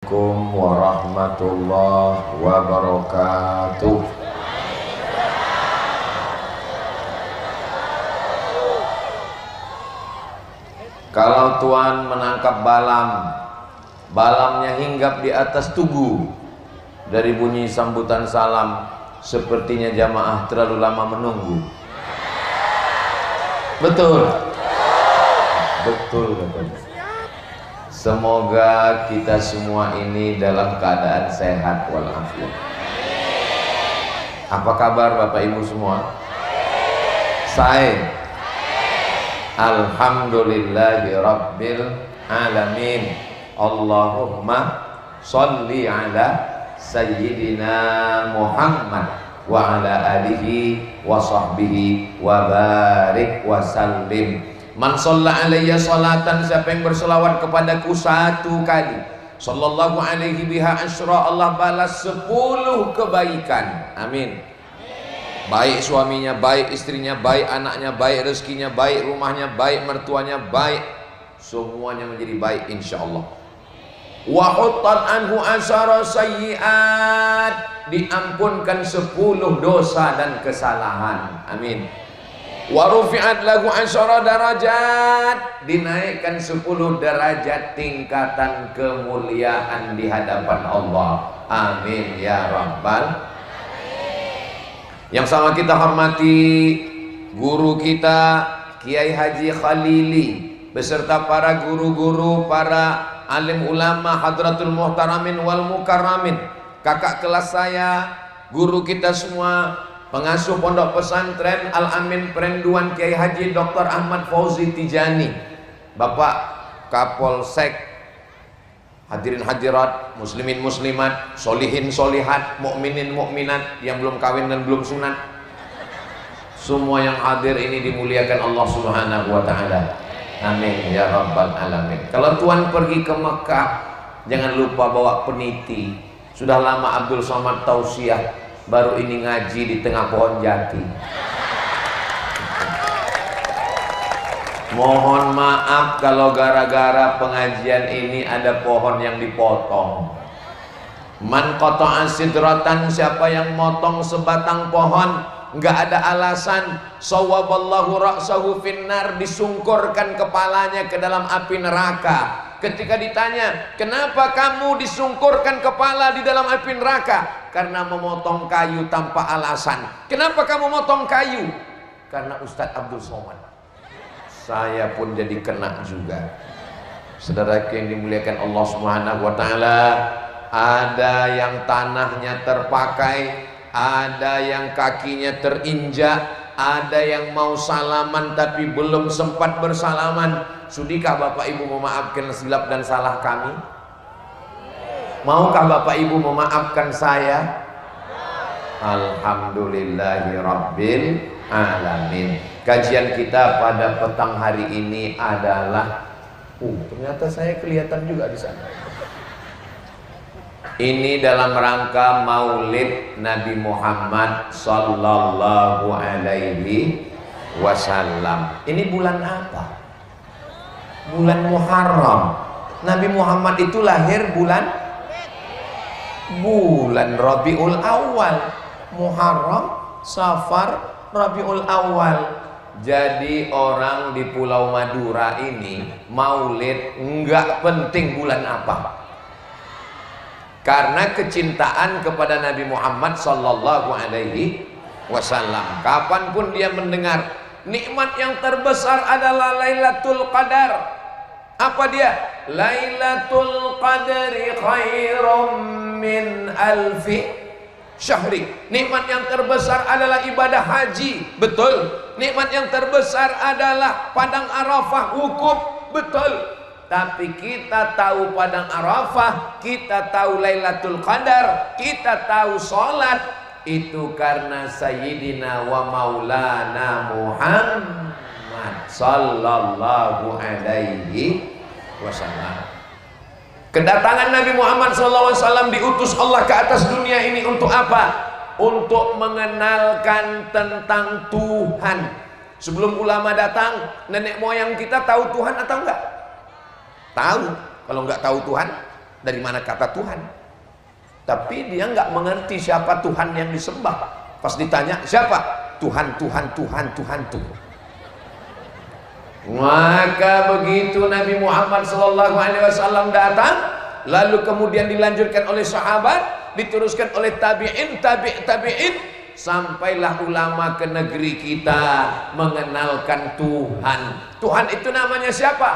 Assalamualaikum warahmatullahi wabarakatuh. Kalau Tuhan menangkap balamnya hinggap di atas tugu. Dari bunyi sambutan salam, sepertinya jamaah terlalu lama menunggu. Betul, betul katanya. Semoga kita semua ini dalam keadaan sehat walafiat. Apa kabar Bapak Ibu semua? Saya Alhamdulillahi Rabbil Alamin. Allahumma salli ala Sayyidina Muhammad wa ala alihi wa sahbihi wa barik wa sallim. Man shalla alayya salatan, siapa yang berselawat kepadaku satu kali, sallallahu alaihi biha asyra, Allah balas 10 kebaikan. Amin. Baik suaminya, baik istrinya, baik anaknya, baik rezekinya, baik rumahnya, baik mertuanya, baik semuanya menjadi baik insyaallah. Wa huttat anhu asyara sayyiat, diampunkan 10 dosa dan kesalahan. Amin. Wa rufi'at lahu asyara darajat, dinaikkan 10 derajat tingkatan kemuliaan di hadapan Allah. Amin ya rabbal. Yang sama kita hormati guru kita Kiai Haji Khalili beserta para guru-guru, para alim ulama, hadratul muhtaramin wal mukarramin, kakak kelas saya, guru kita semua, pengasuh pondok pesantren Al-Amin Perenduan Kiai Haji Dr. Ahmad Fauzi Tijani, Bapak Kapolsek, hadirin hadirat, muslimin muslimat, solihin solihat, mukminin mukminat yang belum kawin dan belum sunat, semua yang hadir ini dimuliakan Allah Subhanahu wa taala. Amin ya rabbal alamin. Kalau Tuhan pergi ke Mekah, jangan lupa bawa peniti. Sudah lama Abdul Somad tausiah, baru ini ngaji di tengah pohon jati. Mohon maaf kalau gara-gara pengajian ini ada pohon yang dipotong. Man qata'a sidratan, siapa yang motong sebatang pohon enggak ada alasan, sawaballahu ra'sahu finnar, disungkurkan kepalanya ke dalam api neraka. Ketika ditanya, kenapa kamu disungkurkan kepala di dalam api neraka? Karena memotong kayu tanpa alasan. Kenapa kamu motong kayu? Karena Ustadz Abdul Somad. Saya pun jadi kena juga. Saudara yang dimuliakan Allah Subhanahu wa taala, ada yang tanahnya terpakai, ada yang kakinya terinjak, ada yang mau salaman tapi belum sempat bersalaman. Sudikah Bapak Ibu memaafkan silap dan salah kami? Maukah Bapak Ibu memaafkan saya? Alhamdulillahi Rabbil Alamin. Kajian kita pada petang hari ini adalah ternyata saya kelihatan juga di sana. Ini dalam rangka Maulid Nabi Muhammad sallallahu alaihi wasallam. Ini bulan apa? Bulan Muharram. Nabi Muhammad itu lahir bulan Rabiul Awal. Muharram, Safar, Rabiul Awal. Jadi orang di Pulau Madura ini Maulid enggak penting bulan apa. Karena kecintaan kepada Nabi Muhammad sallallahu alaihi wasallam. Kapanpun dia mendengar nikmat yang terbesar adalah Lailatul Qadar. Apa dia? Lailatul Qadri khairum min alfi syahri. Nikmat yang terbesar adalah ibadah haji. Betul. Nikmat yang terbesar adalah padang Arafah, wukuf. Betul. Tapi kita tahu padang Arafah, kita tahu Lailatul Qadar, kita tahu sholat, itu karena Sayyidina wa Maulana Muhammad sallallahu alaihi wasallam. Kedatangan Nabi Muhammad sallallahu alaihi wasallam diutus Allah ke atas dunia ini untuk apa? Untuk mengenalkan tentang Tuhan. Sebelum ulama datang, nenek moyang kita tahu Tuhan atau enggak? Tahu. Kalau nggak tahu Tuhan, Dari mana kata Tuhan? Tapi dia nggak mengerti siapa Tuhan yang disembah. Pas ditanya siapa? Tuhan, Tuhan, Tuhan, Tuhan tuh. Maka begitu Nabi Muhammad SAW datang, lalu kemudian dilanjutkan oleh sahabat, diteruskan oleh tabi'in, tabi'in, sampailah ulama ke negeri kita mengenalkan Tuhan. Tuhan itu namanya siapa?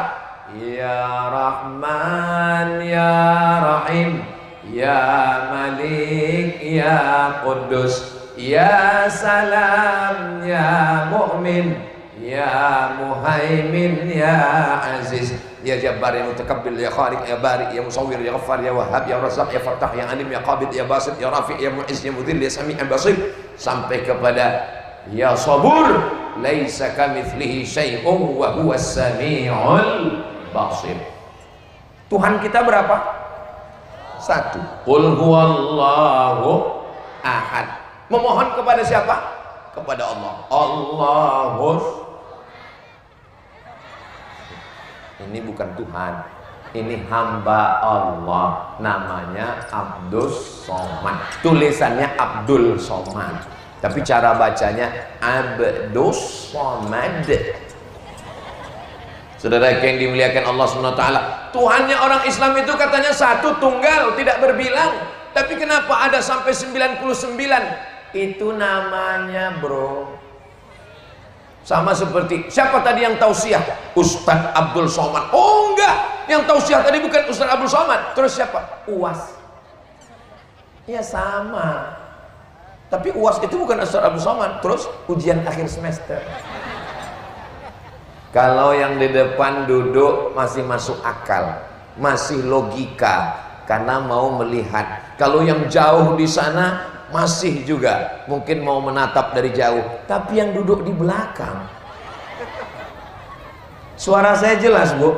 Ya Rahman, Ya Rahim, Ya Malik, Ya Qudus, Ya Salam, Ya Mu'min, Ya Muhaimin, Ya Aziz, Ya Jabbar, Ya Mutakabbir, Ya Khaliq, Ya Bari, Ya Musawwir, Ya Ghaffar, Ya Wahhab, Ya Razzaq, Ya Fattah, Ya Alim, Ya Qabid, Ya Basit, Ya Rafi', Ya Mu'izz, Ya Mudhill, Ya Sami', Ya Basir, sampai kepada Ya Sabur, laisa kamitslihi syai'un wa huwas sami'ul basir. Tuhan kita berapa? Satu. Qul huwallahu ahad. Memohon kepada siapa? Kepada Allah. Allahus. Ini bukan Tuhan, ini hamba Allah, namanya Abdus Somad. Tulisannya Abdul Somad, tapi cara bacanya Abdus Somad. Saudara yang dimuliakan Allah SWT, Tuhannya orang Islam itu katanya satu, tunggal, tidak berbilang. Tapi kenapa ada sampai 99? Itu namanya bro, sama seperti siapa tadi yang tausiah? Ustadz Abdul Somad. Oh enggak, yang tausiah tadi bukan Ustadz Abdul Somad. Terus siapa? UAS. Ya sama, tapi UAS itu bukan Ustadz Abdul Somad. Terus ujian akhir semester. Kalau yang di depan duduk masih masuk akal, masih logika, karena mau melihat. Kalau yang jauh di sana masih juga mungkin mau menatap dari jauh, tapi yang duduk di belakang. Suara saya jelas, Bu?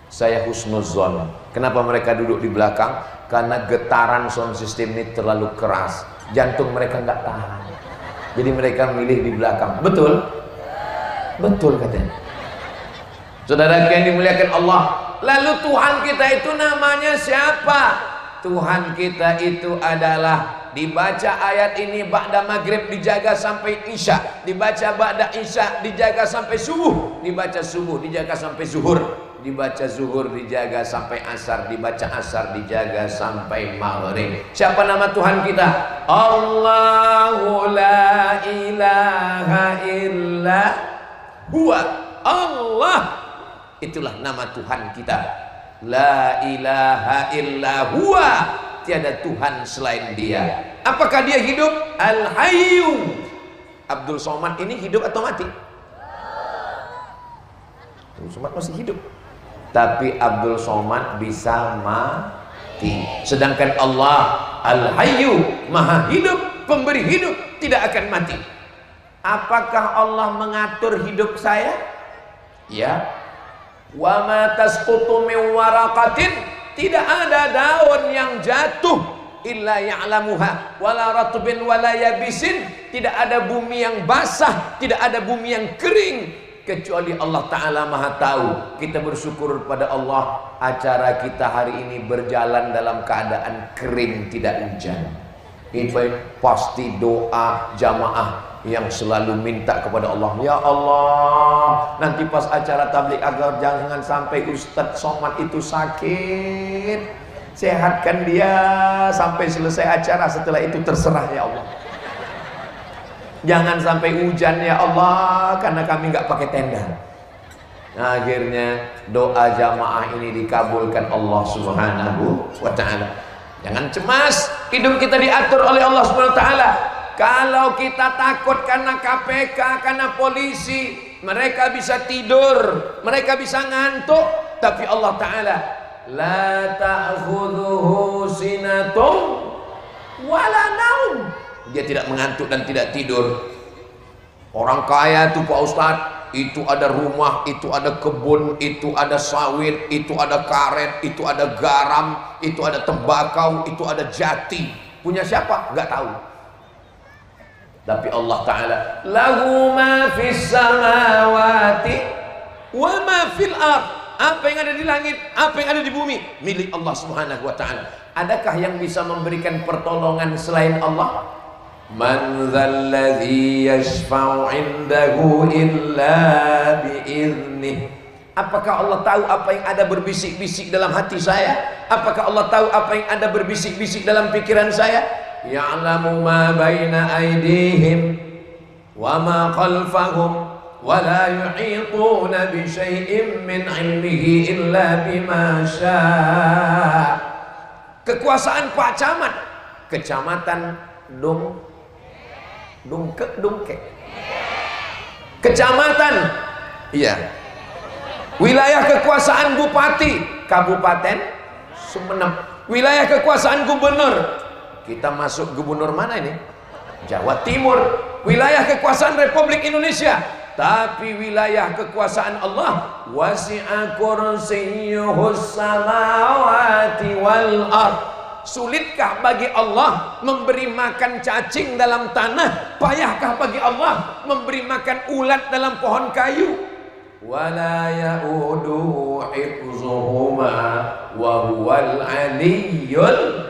Saya husnuzon. Kenapa mereka duduk di belakang? Karena getaran sound system ini terlalu keras, jantung mereka nggak tahan, jadi mereka milih di belakang. Betul? Betul katanya. Saudara yang dimuliakan Allah, lalu Tuhan kita itu namanya siapa? Tuhan kita itu adalah, dibaca ayat ini ba'da maghrib dijaga sampai isya, dibaca ba'da isya dijaga sampai subuh, dibaca subuh dijaga sampai zuhur, dibaca zuhur dijaga sampai asar, dibaca asar dijaga sampai maghrib. Siapa nama Tuhan kita? Allahu la ilaha illa huwa. Allah, itulah nama Tuhan kita. La ilaha illa huwa, tiada Tuhan selain dia. Apakah dia hidup? Al-Hayyu. Abdul Somad ini hidup atau mati? Abdul Somad masih hidup, tapi Abdul Somad bisa mati. Sedangkan Allah Al-Hayyu, maha hidup, pemberi hidup, tidak akan mati. Apakah Allah mengatur hidup saya? Ya. Wa ma tasqutu min waraqatin, tidak ada daun yang jatuh illa ya'lamuha wala ratbin wala yabisin, tidak ada bumi yang basah, tidak ada bumi yang kering kecuali Allah Ta'ala maha tahu. Kita bersyukur pada Allah, acara kita hari ini berjalan dalam keadaan kering, tidak hujan. Ini pasti doa jamaah yang selalu minta kepada Allah, ya Allah, nanti pas acara tablik agar jangan sampai Ustadz Somad itu sakit, sehatkan dia sampai selesai acara, setelah itu terserah ya Allah. Jangan sampai hujan ya Allah, karena kami nggak pakai tenda. Nah, akhirnya doa jamaah ini dikabulkan Allah Subhanahu wa Ta'ala. Jangan cemas, hidup kita diatur oleh Allah Subhanahu wa Ta'ala. Kalau kita takut karena KPK, karena polisi, mereka bisa tidur, mereka bisa ngantuk, tapi Allah Ta'ala la ta'khudhuhu sinatun wala naum, dia tidak mengantuk dan tidak tidur. Orang kaya itu Pak Ustadz, itu ada rumah, itu ada kebun, itu ada sawit, itu ada karet, itu ada garam, itu ada tembakau, itu ada jati. Punya siapa? Nggak tahu. Tapi Allah Ta'ala lahu ma fis samawati wa ma fil ard, Apa yang ada di langit, apa yang ada di bumi, milik Allah Subhanahu wa ta'ala. Adakah yang bisa memberikan pertolongan selain Allah? Man dzalladzi yashfa'u 'indahu illa bi'idnih. Apakah Allah tahu apa yang ada berbisik-bisik dalam hati saya? Apakah Allah tahu apa yang ada berbisik-bisik dalam pikiran saya? Ya'lamu ma baina aydihim wa ma khalfahum wa la yuhituna bi syai'in min 'ilmihi illa bima syaa. Kekuasaan Pak Camat, Kecamatan Dungkek. Kecamatan, iya. Wilayah kekuasaan Bupati, Kabupaten Sumeneb. Wilayah kekuasaan Gubernur. Kita masuk gubernur mana ini? Jawa Timur. Wilayah kekuasaan Republik Indonesia. Tapi wilayah kekuasaan Allah, wasi'a kursiyyuhus samawati wal ardh. Sulitkah bagi Allah memberi makan cacing dalam tanah? Payahkah bagi Allah memberi makan ulat dalam pohon kayu? Wala ya'uduhu hifzuhuma wa huwal aliyyul.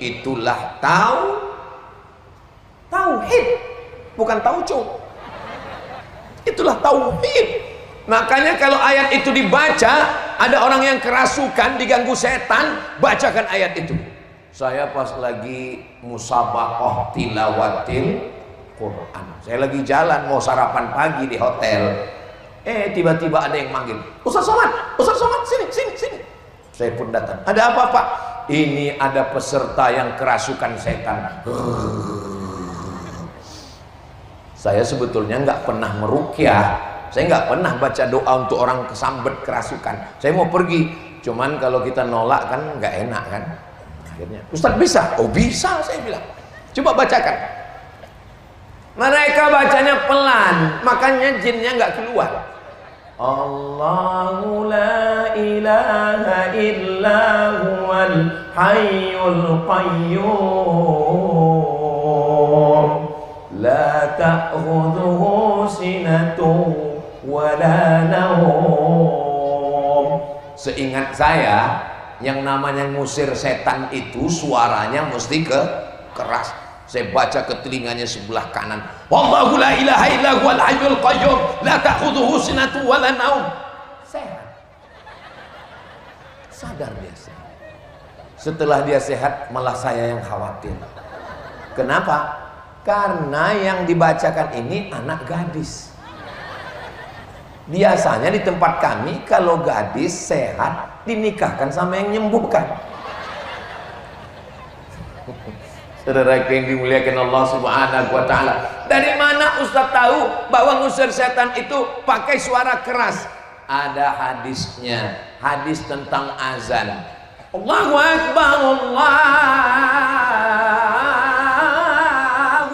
Itulah tauhid, bukan tauco. Itulah tauhid. Makanya kalau ayat itu dibaca, ada orang yang kerasukan, diganggu setan, bacakan ayat itu. Saya pas lagi musabaqah tilawatil Quran, saya lagi jalan mau sarapan pagi di hotel, tiba-tiba ada yang manggil, Ustaz Somad, sini. Saya pun datang. Ada apa Pak? Ini ada peserta yang kerasukan setan. Saya sebetulnya nggak pernah meruqyah, saya nggak pernah baca doa untuk orang kesambet kerasukan. Saya mau pergi, cuman kalau kita nolak kan nggak enak kan. Akhirnya, Ustaz bisa? Oh bisa, saya bilang. Coba bacakan. Mereka bacanya pelan, makanya jinnya nggak keluar. Allahu la ilaha illa huwal hayyul qayyum la ta'khudhuhu sinatun wa la nawm. Seingat saya, yang namanya ngusir setan itu suaranya mesti keras. Saya baca ke telinganya sebelah kanan, wallahu la ilaha illa huwal hayyul qayyum la ta'khudhuhu sinatun wa la naum. Sehat, sadar dia sehat. Setelah dia sehat, malah saya yang khawatir. Kenapa? Karena yang dibacakan ini anak gadis. Biasanya di tempat kami kalau gadis sehat dinikahkan sama yang menyembuhkan. Saudara yang dimuliakan Allah Subhanahu wa ta'ala, dari mana Ustaz tahu bahwa ngusir setan itu pakai suara keras? Ada hadisnya, hadis tentang azan. Allahu Akbar, Allahu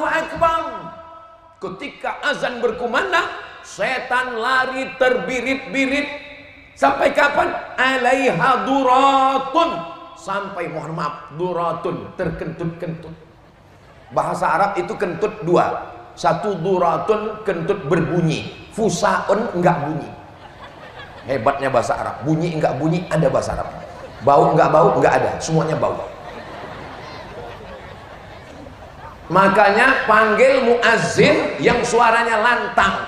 Akbar. Ketika azan berkumandang, setan lari terbirit-birit. Sampai kapan? Alaiha duratun. Sampai, mohon maaf, duratun, terkentut-kentut. Bahasa Arab itu kentut dua. Satu duratun, kentut berbunyi. Fusaun, enggak bunyi. Hebatnya bahasa Arab. Bunyi enggak bunyi, ada bahasa Arab. Bau enggak ada. Semuanya bau. Makanya panggil muazzin yang suaranya lantang.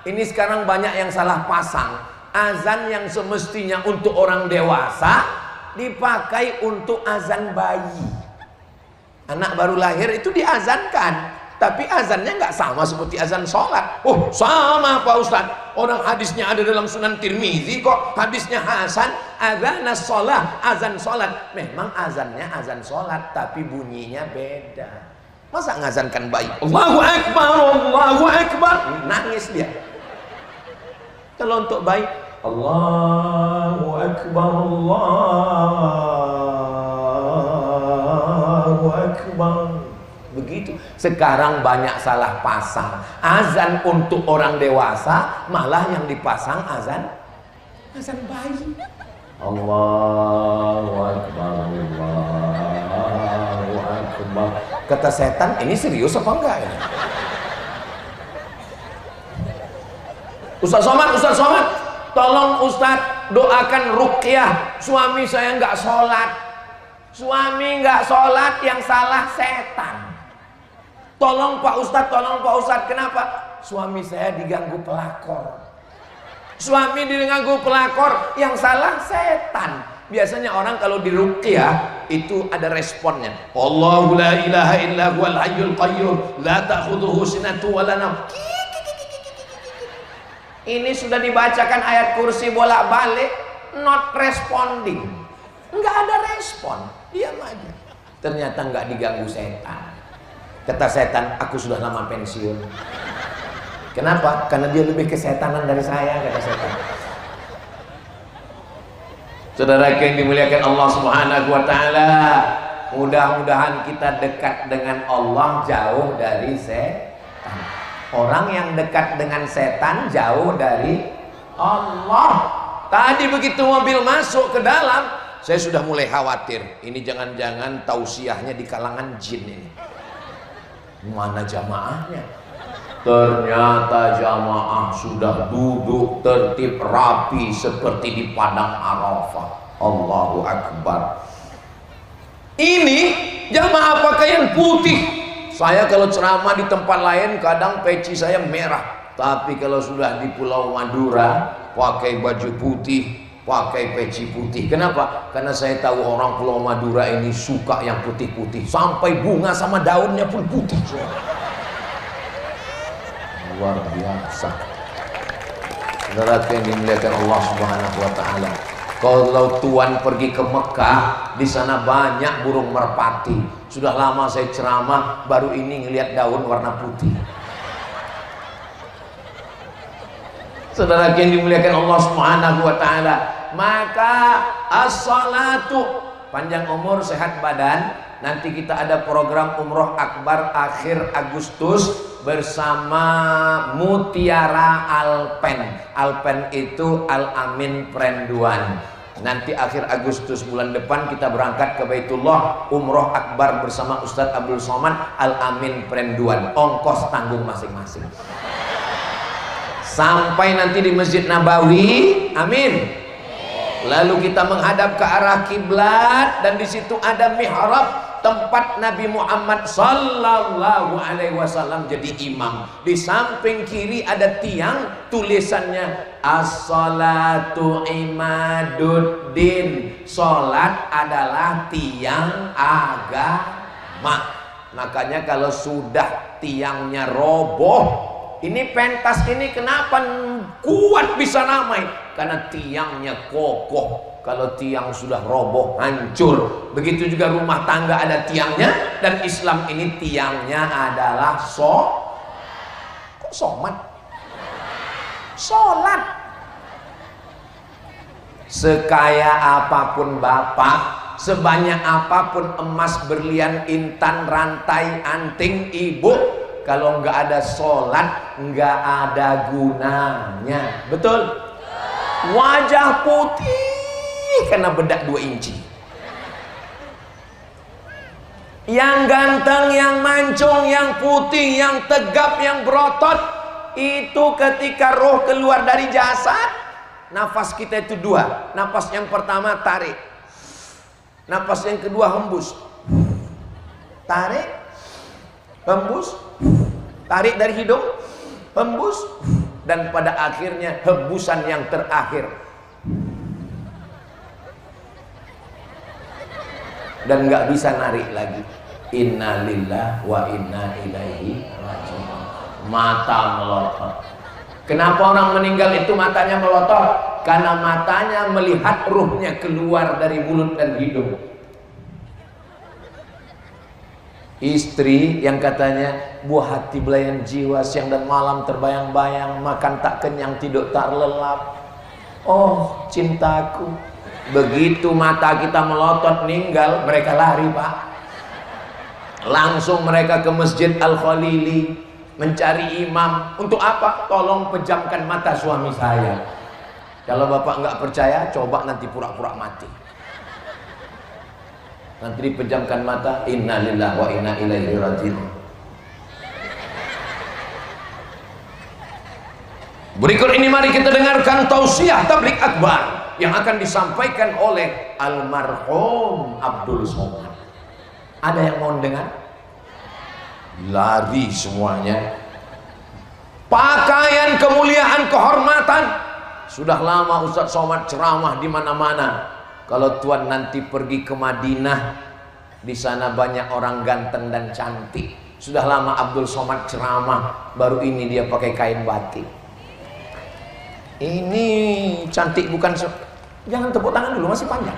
Ini sekarang banyak yang salah pasang. Azan yang semestinya untuk orang dewasa dipakai untuk azan bayi. Anak baru lahir itu diazankan, tapi azannya nggak sama seperti azan sholat. Oh sama Pak Ustadz, orang hadisnya ada dalam Sunan Tirmizi kok, hadisnya Hasan. Azan sholat, azan sholat. Memang azannya azan sholat, tapi bunyinya beda. Masa ngazankan bayi? Allahu Akbar, Allahu Akbar, nangis dia. Kalau untuk bayi, Allahu Akbar, Allahu Akbar. Begitu. Sekarang banyak salah pasang. Azan untuk orang dewasa, malah yang dipasang azan bayi. Allahu Akbar, Allahu Akbar. Kata setan, ini serius apa enggak ini? Ustaz Somad, tolong Ustaz doakan ruqyah. Suami saya nggak sholat. Suami nggak sholat, yang salah setan. Tolong Pak Ustadz, tolong Pak Ustadz. Kenapa? Suami saya diganggu pelakor. Suami diganggu pelakor, yang salah setan. Biasanya orang kalau di ruqyah itu ada responnya. Allahu la ilaha illa huwal hayyul qayyum la ta'khudhuhu sinatun wa la naum. Ini sudah dibacakan ayat kursi bolak-balik, not responding. Enggak ada respon, diam aja. Ternyata enggak diganggu setan. Kata setan, aku sudah lama pensiun. Kenapa? Karena dia lebih kesetanan dari saya, kata setan. Saudara yang dimuliakan Allah Subhanahu wa taala, mudah-mudahan kita dekat dengan Allah, jauh dari setan. Orang yang dekat dengan setan jauh dari Allah. Tadi begitu mobil masuk ke dalam, saya sudah mulai khawatir. Ini jangan-jangan tausiahnya di kalangan jin ini. Mana jamaahnya? Ternyata jamaah sudah duduk tertib rapi seperti di padang Arafah. Allahu Akbar. Ini jamaah pakaian putih. Saya kalau ceramah di tempat lain kadang peci saya merah, tapi kalau sudah di Pulau Madura pakai baju putih, pakai peci putih. Kenapa? Karena saya tahu orang Pulau Madura ini suka yang putih-putih, sampai bunga sama daunnya pun putih. Luar biasa. Saudara yang dimuliakan Allah Subhanahu wa taala. Kalau tuan pergi ke Mekah, di sana banyak burung merpati. Sudah lama saya ceramah, baru ini ngelihat daun warna putih. Saudara yang dimuliakan Allah Subhanahu wa taala, maka as-salatu, panjang umur sehat badan. Nanti kita ada program umroh akbar akhir Agustus bersama Mutiara Alpen. Alpen itu Al-Amin Prenduan. Nanti akhir Agustus bulan depan kita berangkat ke Baitullah, umroh akbar bersama Ustadz Abdul Somad Al-Amin Prenduan. Ongkos tanggung masing-masing. Sampai nanti di Masjid Nabawi, amin. Lalu kita menghadap ke arah kiblat dan di situ ada mihrab, tempat Nabi Muhammad sallallahu alaihi wasallam jadi imam. Di samping kiri ada tiang, tulisannya as-salatu imaduddin. Salat adalah tiang agama. Makanya kalau sudah tiangnya roboh, ini pentas ini kenapa kuat bisa ramai? Karena tiangnya kokoh. Kalau tiang sudah roboh, hancur. Begitu juga rumah tangga ada tiangnya. Dan Islam ini tiangnya adalah kok somat? Sholat. Sekaya apapun bapak, sebanyak apapun emas, berlian, intan, rantai, anting ibu, kalau nggak ada sholat, nggak ada gunanya. Betul? Wajah putih karena bedak 2 inci. Yang ganteng, yang mancung, yang putih, yang tegap, yang berotot, itu ketika roh keluar dari jasad, nafas kita itu 2. Nafas yang pertama tarik, nafas yang kedua hembus. Tarik, hembus, tarik dari hidung, hembus, dan pada akhirnya hembusan yang terakhir. Dan nggak bisa narik lagi. Inna lillahi wa inna ilaihi raji'un. Mata melotot. Kenapa orang meninggal itu matanya melotot? Karena matanya melihat ruhnya keluar dari mulut dan hidung. Istri yang katanya buah hati belayan jiwa, siang dan malam terbayang-bayang, makan tak kenyang, tidur tak lelap. Oh cintaku. Begitu mata kita melotot ninggal, mereka lari pak. Langsung mereka ke Masjid Al-Khalili mencari imam. Untuk apa? Tolong pejamkan mata suami saya. Kalau bapak nggak percaya, coba nanti pura-pura mati. Nanti dipejamkan mata, inna lillahi wa inna ilaihi raji'un. Berikut ini mari kita dengarkan tausiah tabligh akbar. yang akan disampaikan oleh almarhum Abdul Somad. Ada yang mau dengar? Lari semuanya. Pakaian kemuliaan kehormatan. Sudah lama Ustadz Somad ceramah di mana-mana. Kalau Tuhan nanti pergi ke Madinah, di sana banyak orang ganteng dan cantik. Sudah lama Abdul Somad ceramah, baru ini dia pakai kain batik. Ini cantik bukan jangan tepuk tangan dulu, masih panjang.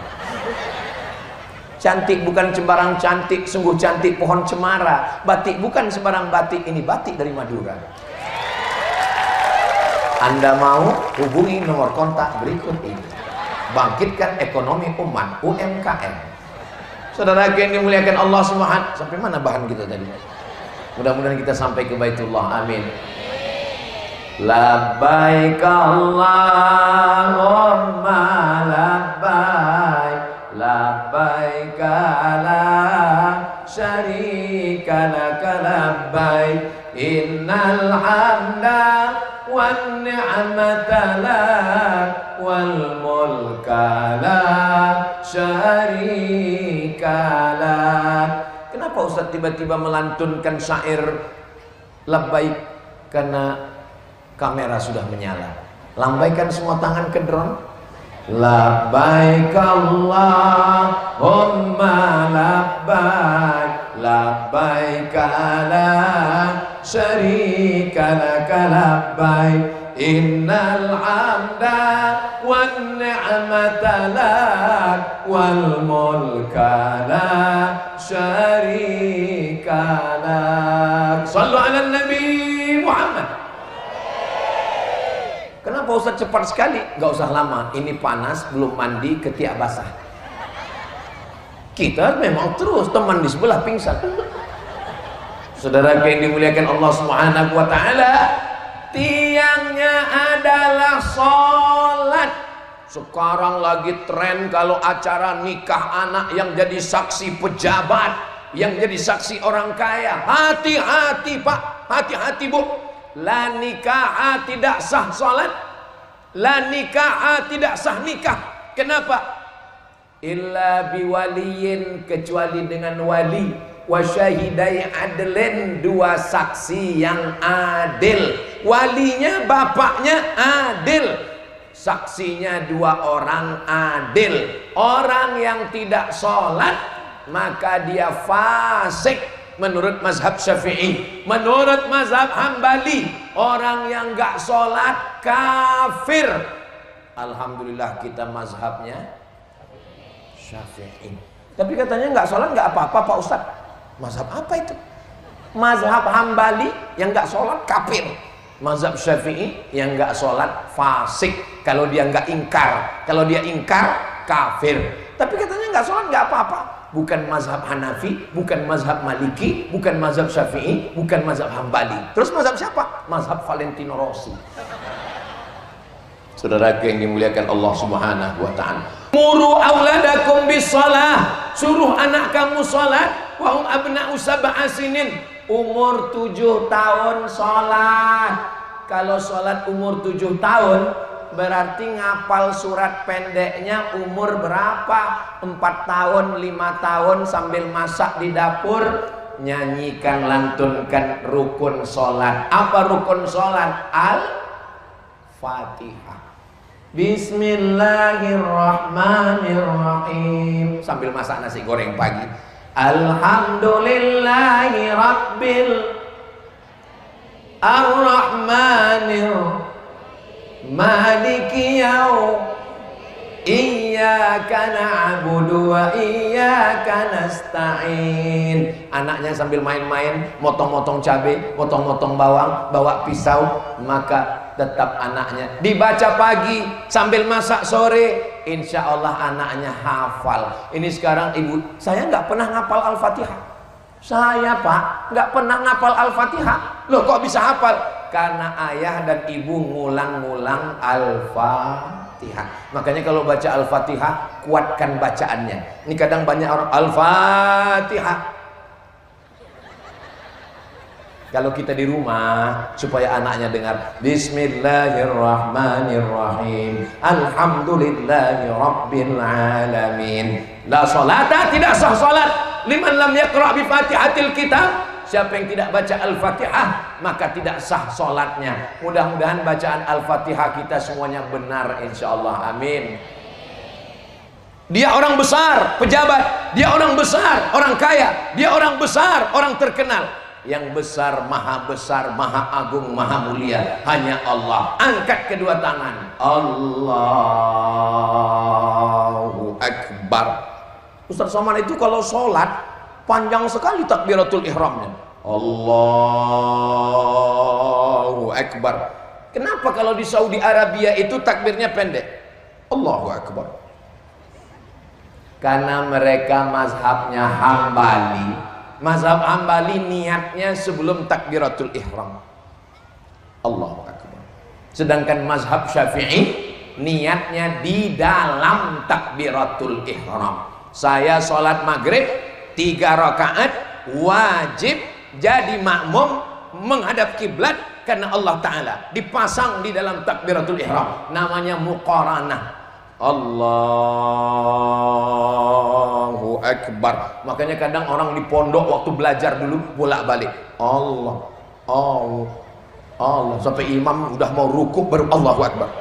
Cantik bukan sembarang cantik, sungguh cantik pohon cemara. Batik bukan sembarang batik, ini batik dari Madura. Anda mau hubungi nomor kontak berikut ini. Bangkitkan ekonomi umat, UMKM. Saudara yang dimuliakan Allah Subhanahu. Sampai mana bahan kita tadi? Mudah-mudahan kita sampai ke Baitullah. Amin. Labbaik Allahumma labbaik, labbaik la syarika laka labbaik, innal hamda wan ni'mata lak wal mulka la syarika lak. Kenapa Ustaz tiba-tiba melantunkan syair labbaik? Karena kamera sudah menyala. Lambaikan semua tangan ke drone. Labbaik Allahumma labbaik, labbaik la syarika laka labbaik, innal hamda wan ni'mata lak wal mulka la syarika lak. Shallu ala Nabi Muhammad. Kenapa Ustaz cepat sekali? Gak usah lama, ini panas, belum mandi, ketiak basah. Kita memang terus, teman di sebelah pingsan. Saudara yang dimuliakan Allah Subhanahu wa ta'ala, tiangnya adalah sholat. Sekarang lagi tren kalau acara nikah anak yang jadi saksi pejabat, yang jadi saksi orang kaya. Hati-hati Pak, hati-hati Bu. La nikah tidak sah salat, la nikah tidak sah nikah. Kenapa? Illa biwaliyin, kecuali dengan wali, wa syahidai adlin, dua saksi yang adil. Walinya bapaknya adil, saksinya dua orang adil. Orang yang tidak sholat maka dia fasik menurut mazhab Syafi'i. Menurut mazhab Hambali, orang yang gak sholat kafir. Alhamdulillah kita mazhabnya Syafi'i. Tapi katanya gak sholat gak apa-apa Pak Ustadz. Mazhab apa itu? Mazhab Hambali yang gak sholat kafir. Mazhab Syafi'i yang gak sholat fasik. Kalau dia gak ingkar, kalau dia ingkar kafir. Tapi katanya gak sholat gak apa-apa. Bukan mazhab Hanafi, bukan mazhab Maliki, bukan mazhab Syafi'i, bukan mazhab Hambali. Terus mazhab siapa? Mazhab Valentino Rossi. Saudara yang dimuliakan Allah Subhanahu wa ta'ala, muru auladakum bisalah, suruh anak kamu salat, wa hum abna'u sab'a sinin, umur 7 tahun salat. Kalau salat umur 7 tahun berarti ngapal surat pendeknya umur berapa? 4 tahun, 5 tahun sambil masak di dapur, nyanyikan, lantunkan rukun sholat. Apa rukun sholat? Al-Fatihah. Bismillahirrahmanirrahim. Sambil masak nasi goreng pagi. Alhamdulillahi Rabbil Ar-Rahmanir Maliki yaum, iyyaka na'budu wa iyyaka nasta'in. Anaknya sambil main-main, motong-motong cabai, motong-motong bawang, bawa pisau, maka tetap anaknya dibaca pagi sambil masak sore, insya Allah anaknya hafal. Ini sekarang ibu, saya nggak pernah ngapal Al-Fatihah. Saya Pak, nggak pernah ngapal Al-Fatihah. Loh kok bisa hafal? Karena ayah dan ibu ngulang-ngulang Al-Fatihah. Makanya kalau baca Al-Fatihah, kuatkan bacaannya. Ini kadang banyak orang Al-Fatihah. Kalau kita di rumah, supaya anaknya dengar Bismillahirrahmanirrahim, Alhamdulillahi Rabbil Alamin. La salata, tidak sah salat liman lam yaqra' bi Fatihatil Kitab. Siapa yang tidak baca Al-Fatihah, maka tidak sah salatnya. Mudah-mudahan bacaan Al-Fatihah kita semuanya benar insyaallah. Amin. Dia orang besar, pejabat. Dia orang besar, orang kaya. Dia orang besar, orang terkenal. Yang besar, maha agung, maha mulia hanya Allah. Angkat kedua tangan, Allahu Akbar. Ustaz Somad itu kalau sholat panjang sekali takbiratul ihramnya, Allahu Akbar. Kenapa kalau di Saudi Arabia itu takbirnya pendek, Allahu Akbar? Karena mereka mazhabnya Hambali. Mazhab Hambali niatnya sebelum takbiratul ihram, Allahu Akbar. Sedangkan mazhab Syafi'i niatnya di dalam takbiratul ihram. Saya sholat maghrib 3 rakaat wajib jadi makmum menghadap kiblat karena Allah Ta'ala dipasang di dalam takbiratul ihram, namanya muqaranah. Allahu Akbar. Makanya kadang orang di pondok waktu belajar dulu bolak-balik Allah, Allah, Allah, sampai imam udah mau rukuk baru Allahu Akbar.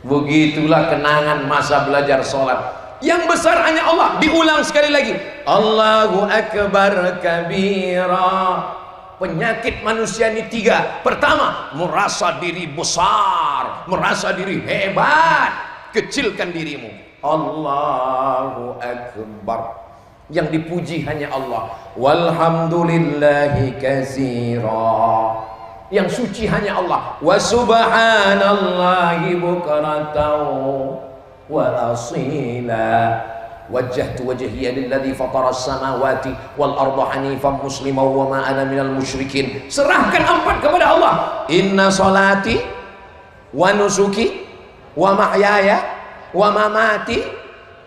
Begitulah kenangan masa belajar sholat. Yang besar hanya Allah. Diulang sekali lagi, Allahu Akbar kabira. Penyakit manusia ini 3. Pertama, merasa diri besar, merasa diri hebat. Kecilkan dirimu. Allahu Akbar. Yang dipuji hanya Allah. Walhamdulillahi katsira. Yang suci hanya Allah. Wa subhanallahi bukratan wa asila. Wajjahtu wajhiya lilladzi fatara as-samawati wal arda hanifan musliman wa ma ana minal musyrikin. Serahkan 4 kepada Allah. Inna salati wa nusuki wa mahyaya wa mamati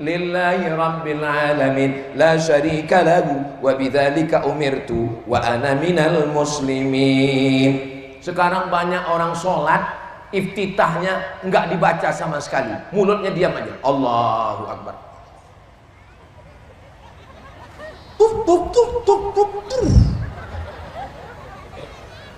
lillahi rabbil alamin la syarika lahu wa bidzalika umirtu wa ana minal muslimin. Sekarang banyak orang sholat iftitahnya enggak dibaca sama sekali, mulutnya diam aja, Allahu Akbar.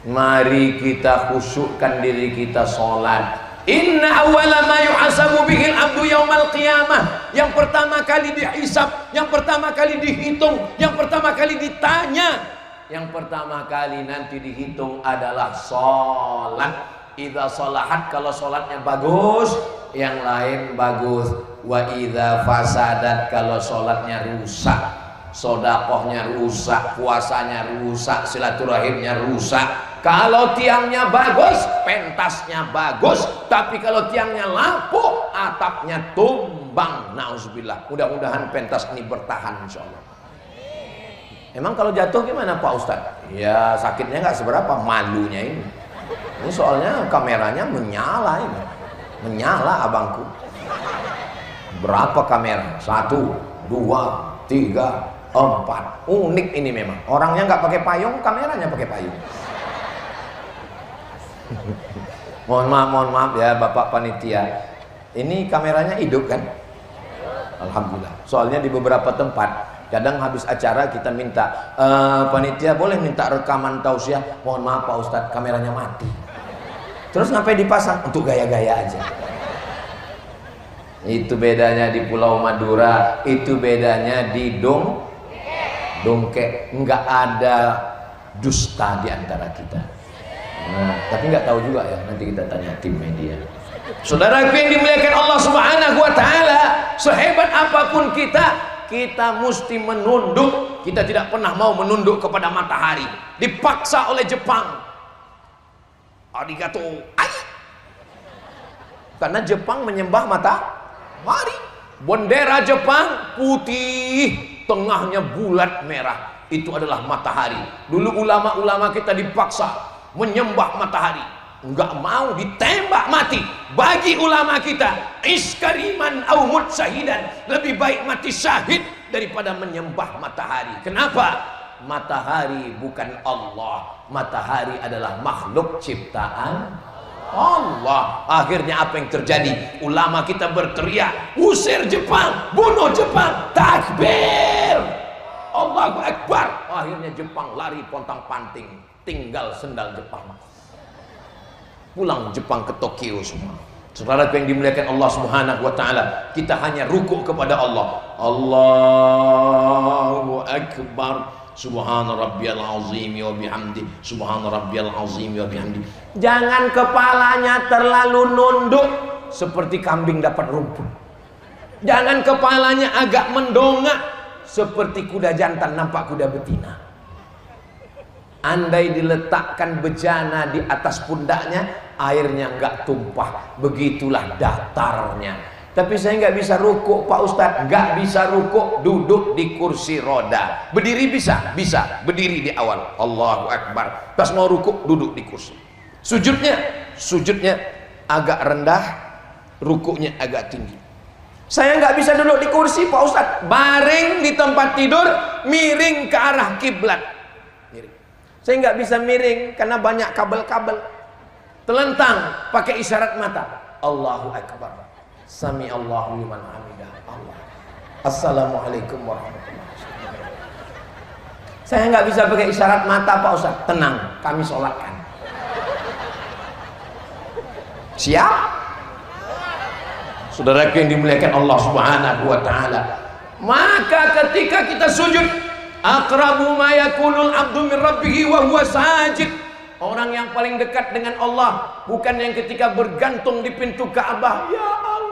Mari kita khusyukkan diri kita sholat. Inna awwala ma yuhasabu bihil abdu yaumal qiyamah. Yang pertama kali dihisab, yang pertama kali dihitung, yang pertama kali ditanya, yang pertama kali nanti dihitung adalah sholat. Idza sholahat, kalau sholatnya bagus, yang lain bagus. Wa idza fasadat, kalau sholatnya rusak, sodakohnya rusak, puasanya rusak, silaturahimnya rusak. Kalau tiangnya bagus, pentasnya bagus, tapi kalau tiangnya lapuk, atapnya tumbang. Nauzubillah. Mudah-mudahan pentas ini bertahan insyaallah. Emang kalau jatuh gimana Pak Ustadz? Ya sakitnya nggak seberapa, malunya ini. Ini soalnya kameranya menyala ini, menyala abangku. Berapa kamera? 1, 2, 3, 4. Unik ini memang. Orangnya nggak pakai payung, kameranya pakai payung. Mohon maaf ya Bapak Panitia. Ini kameranya hidup kan? Alhamdulillah. Soalnya di beberapa tempat kadang habis acara kita minta panitia boleh minta rekaman tausiah. Mohon maaf Pak Ustadz, kameranya mati. Terus ngapain dipasang? Untuk gaya-gaya aja. Itu bedanya di Pulau Madura, itu bedanya di Dongke. Enggak ada dusta di antara kita. Nah, tapi nggak tahu juga ya, nanti kita tanya tim media. Saudaraku yang dimuliakan Allah Subhanahu wa taala, sehebat apapun kita mesti menunduk. Kita tidak pernah mau menunduk kepada matahari. Dipaksa oleh Jepang. Arigato. Karena Jepang menyembah matahari. Bendera Jepang putih, tengahnya bulat merah. Itu adalah matahari. Dulu ulama-ulama kita dipaksa menyembah matahari, enggak mau, ditembak mati. Bagi ulama kita, iskariman au mut syahidan, lebih baik mati syahid daripada menyembah matahari. Kenapa? matahari bukan Allah. Matahari adalah makhluk ciptaan Allah. Akhirnya apa yang terjadi? Ulama kita berteriak, usir Jepang, bunuh Jepang, takbir, Allahu Akbar. Akhirnya Jepang lari pontang-panting, tinggal sendal Jepang. Pulang Jepang ke Tokyo semua. Saudara yang dimuliakan Allah Subhanahu wa taala, kita hanya rukuk kepada Allah. Allahu Akbar. Subhana rabbiyal azim wa bihamdi. Subhana rabbiyal azim wa bihamdi. Jangan kepalanya terlalu nunduk seperti kambing dapat rumput. Jangan kepalanya agak mendongak seperti kuda jantan nampak kuda betina. Andai diletakkan bejana di atas pundaknya, airnya enggak tumpah. Begitulah datarnya. Tapi saya nggak bisa rukuk Pak Ustadz, nggak bisa rukuk duduk di kursi roda. Berdiri bisa, berdiri di awal. Allahu Akbar. Pas mau rukuk duduk di kursi. Sujudnya agak rendah, rukuknya agak tinggi. Saya nggak bisa duduk di kursi Pak Ustadz, baring di tempat tidur, miring ke arah kiblat. Saya nggak bisa miring karena banyak kabel-kabel. Telentang pakai isyarat mata. Allahu Akbar. Sami Allahu liman hamidah. Allah. Assalamualaikum warahmatullahi wabarakatuh. Saya nggak bisa pakai isyarat mata Pak Ustaz. Tenang, kami sholatkan. Siap? Saudara yang dimuliakan Allah Subhanahu wa taala. Maka ketika kita sujud, aqrabu ma yakunul abdu min rabbih wa huwa sajid. Orang yang paling dekat dengan Allah bukan yang ketika bergantung di pintu Ka'bah, ya Allah.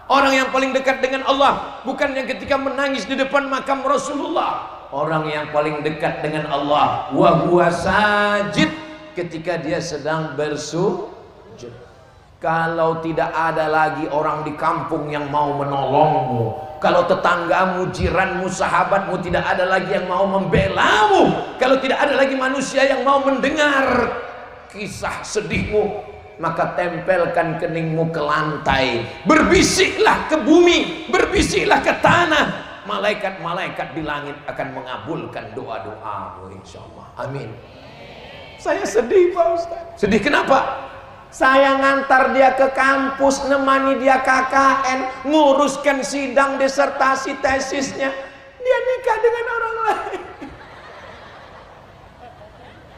Orang yang paling dekat dengan Allah bukan yang ketika menangis di depan makam Rasulullah. Orang yang paling dekat dengan Allah wa huwa sajid, ketika dia sedang bersujud. Kalau tidak ada lagi orang di kampung yang mau menolongmu, kalau tetanggamu, jiranmu, sahabatmu tidak ada lagi yang mau membelamu, kalau tidak ada lagi manusia yang mau mendengar kisah sedihmu, maka tempelkan keningmu ke lantai, berbisiklah ke bumi, berbisiklah ke tanah. Malaikat-malaikat di langit akan mengabulkan doa-doamu insyaallah. Amin. Saya sedih Pak Ustaz. Sedih kenapa? Saya ngantar dia ke kampus, nemani dia KKN, nguruskan sidang disertasi tesisnya, dia nikah dengan orang lain.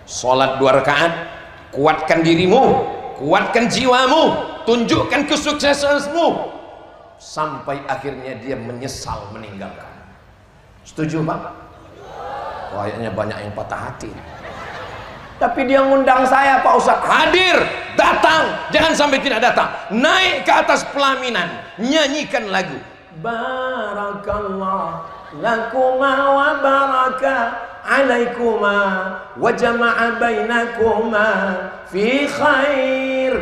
Sholat 2 rakaat, kuatkan dirimu, kuatkan jiwamu, tunjukkan kesuksesanmu, sampai akhirnya dia menyesal meninggalkan. Setuju Pak? Kayaknya banyak yang patah hati. Tapi dia ngundang saya Pak Ustadz, hadir, datang, jangan sampai tidak datang. Naik ke atas pelaminan, nyanyikan lagu Barakallah lakuma wa baraka alaikuma wa jama'a bainakuma fi khair.